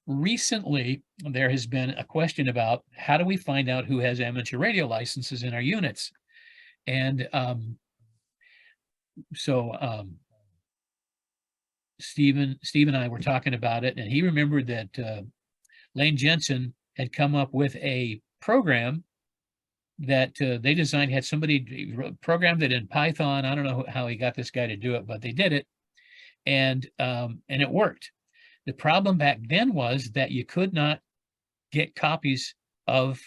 recently there has been a question about how do we find out who has amateur radio licenses in our units? And Steve and I were talking about it, and he remembered that Lane Jensen had come up with a program that they designed, had somebody programmed it in Python. I don't know how he got this guy to do it, but they did it, and it worked. The problem back then was that you could not get copies of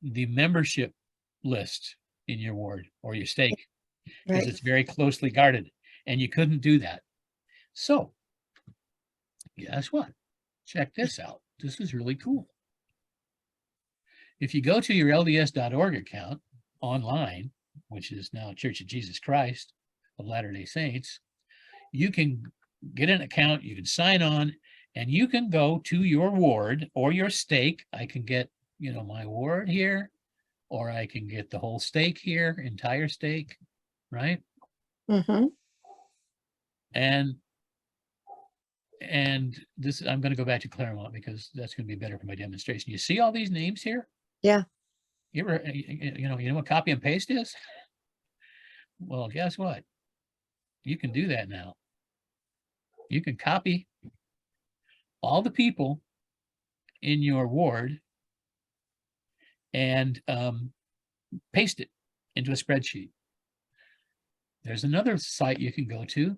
the membership list in your ward or your stake, because it's very closely guarded, and you couldn't do that. So guess what? Check this out. This is really cool. If you go to your LDS.org account online, which is now Church of Jesus Christ of Latter-day Saints, you can get an account, you can sign on, and you can go to your ward or your stake. I can get, my ward here, or I can get the whole stake here, entire stake, right? Mm-hmm. And this, I'm going to go back to Claremont because that's going to be better for my demonstration. You see all these names here? Yeah. You know what copy and paste is? Well, guess what? You can do that now. You can copy all the people in your ward and paste it into a spreadsheet. There's another site you can go to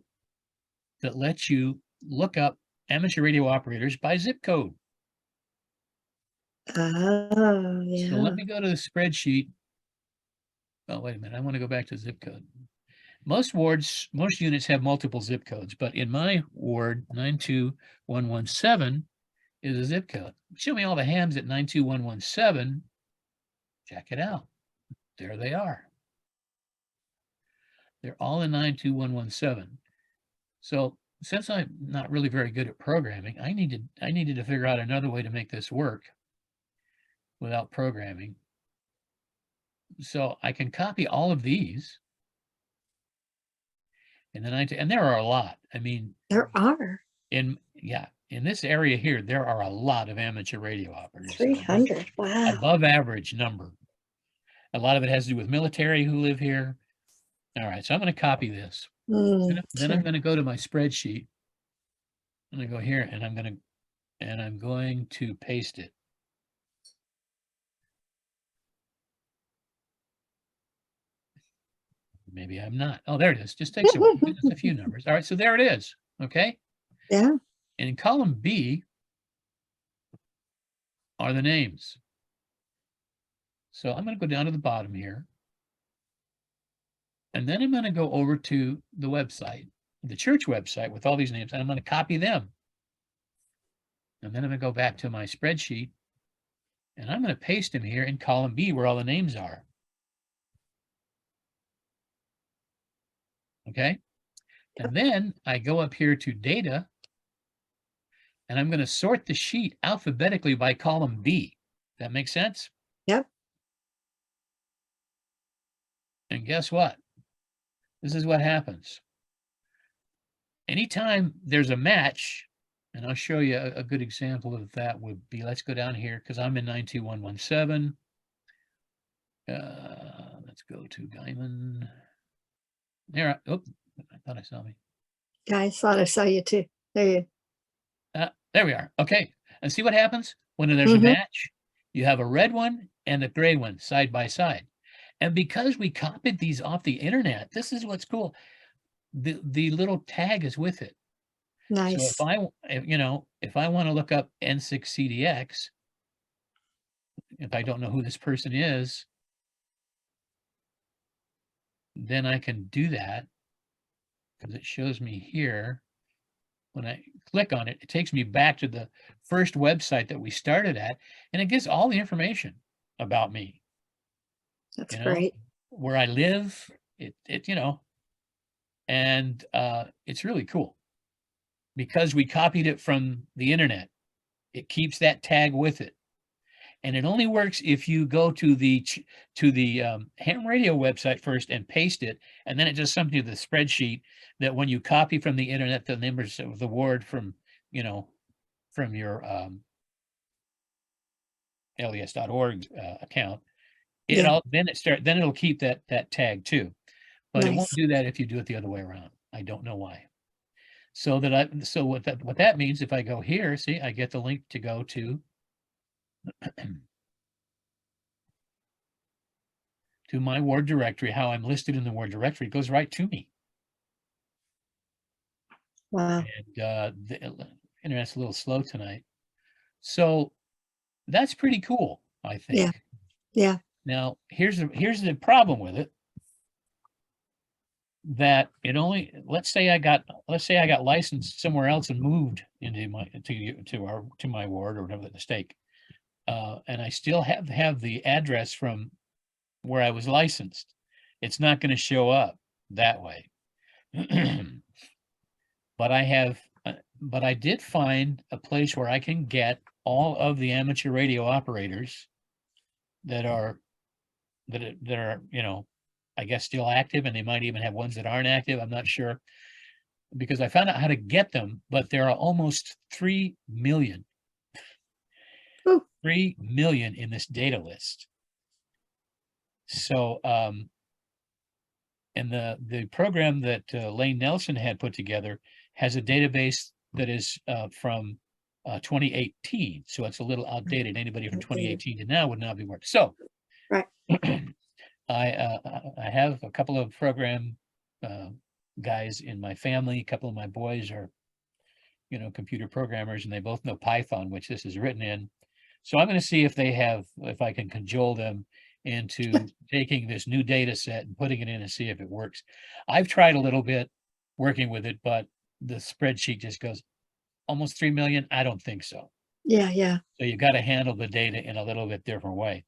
that lets you look up amateur radio operators by zip code. Oh, yeah. So let me go to the spreadsheet. Oh, wait a minute. I want to go back to zip code. Most wards, most units have multiple zip codes, but in my ward, 92117 is a zip code. Show me all the hams at 92117. Check it out. There they are. They're all in 92117. So since I'm not really very good at programming, I needed to figure out another way to make this work without programming. So I can copy all of these. And then and there are a lot. I mean, there are. In this area here, there are a lot of amateur radio operators. 300. Wow. Above average number. A lot of it has to do with military who live here. All right, so I'm going to copy this. Then I'm going to go to my spreadsheet. I'm going to go here and I'm going to paste it. Maybe I'm not. Oh, there it is. Just takes a few numbers. All right, so there it is. Okay. Yeah. And in column B are the names. So I'm going to go down to the bottom here. And then I'm going to go over to the website, the church website with all these names, and I'm going to copy them. And then I'm going to go back to my spreadsheet, and I'm going to paste them here in column B where all the names are. Okay. And then I go up here to data, and I'm going to sort the sheet alphabetically by column B. That makes sense? Yep. And guess what? This is what happens. Anytime there's a match, and I'll show you a good example of that would be, let's go down here because I'm in 92117. Let's go to Guyman. There, oh, I thought I saw me. Yeah, I thought I saw you too. There we are. Okay. And see what happens when there's a match? You have a red one and a gray one side by side. And because we copied these off the internet, this is what's cool. The little tag is with it. Nice. So if I want to look up N6CDX, if I don't know who this person is, then I can do that because it shows me here. When I click on it, it takes me back to the first website that we started at, and it gives all the information about me. That's great. Where I live, and it's really cool because we copied it from the internet. It keeps that tag with it. And it only works if you go to the ham radio website first and paste it, and then it does something to the spreadsheet that when you copy from the internet the numbers of the ward from from your les.org account, Yeah. then it'll keep that tag too. But it won't Nice. do that if you do it the other way around. I don't know why. So what that means, if I go here, see, I get the link to go to to my Word directory, how I'm listed in the Word directory. It goes right to me. Wow. And the internet's a little slow tonight. So that's pretty cool, I think. Yeah. Yeah. Now, here's the problem with it. That it only, let's say I got licensed somewhere else and moved into my ward or whatever, the stake, and I still have the address from where I was licensed. It's not going to show up that way. But I did find a place where I can get all of the amateur radio operators that are I guess still active, and they might even have ones that aren't active. I'm not sure, because I found out how to get them, but there are almost 3 million. Ooh. 3 million in this data list. So, and the program that Lane Nelson had put together has a database that is from 2018. So it's a little outdated. Anybody from 2018 to now would not be working. So, right. I have a couple of program guys in my family. A couple of my boys are, computer programmers, and they both know Python, which this is written in. So I'm going to see if I can cajole them into taking this new data set and putting it in and see if it works. I've tried a little bit working with it, but the spreadsheet just goes almost 3 million. I don't think so. Yeah. Yeah. So you've got to handle the data in a little bit different way.